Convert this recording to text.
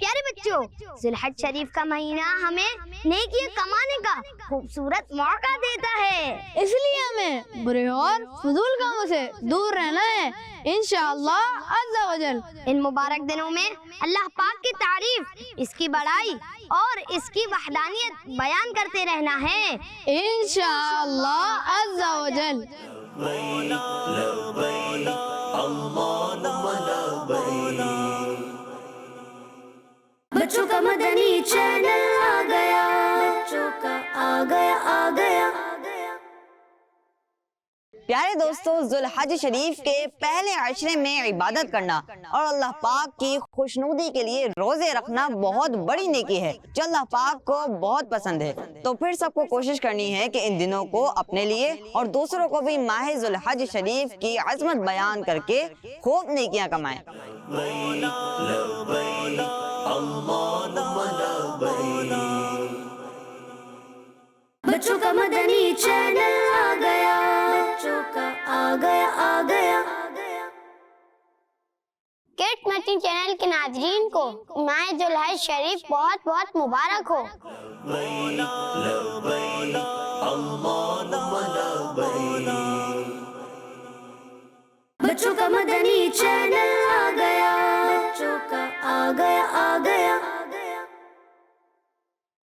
پیارے بچوں، ذوالحج شریف کا مہینہ ہمیں نیکیاں کمانے کا خوبصورت موقع دیتا ہے، اس لیے ہمیں برے اور فضول کاموں سے دور رہنا ہے انشاءاللہ عز و جل۔ ان مبارک دنوں میں اللہ پاک کی تعریف، اس کی بڑائی اور اس کی وحدانیت بیان کرتے رہنا ہے انشاءاللہ عز و جل۔ بچوں کا مدنی چینل آ گیا، بچوں کا آ گیا۔ پیارے دوستو، ذوالحج شریف کے پہلے عشرے میں عبادت کرنا اور اللہ پاک کی خوشنودی کے لیے روزے رکھنا بہت بڑی نیکی ہے جو اللہ پاک کو بہت پسند ہے۔ تو پھر سب کو کوشش کرنی ہے کہ ان دنوں کو اپنے لیے اور دوسروں کو بھی ماہ ذوالحج شریف کی عظمت بیان کر کے خوب نیکیاں کمائیں۔ بچوں کا مدنی چینل آ گیا، بچوں کا آ گیا۔ کڈ مدنی چینل کے ناظرین کو ماہ ذوالحج شریف بہت بہت مبارک ہو۔ بچوں کا مدنی چینل آ گیا، بچوں کا آ گیا۔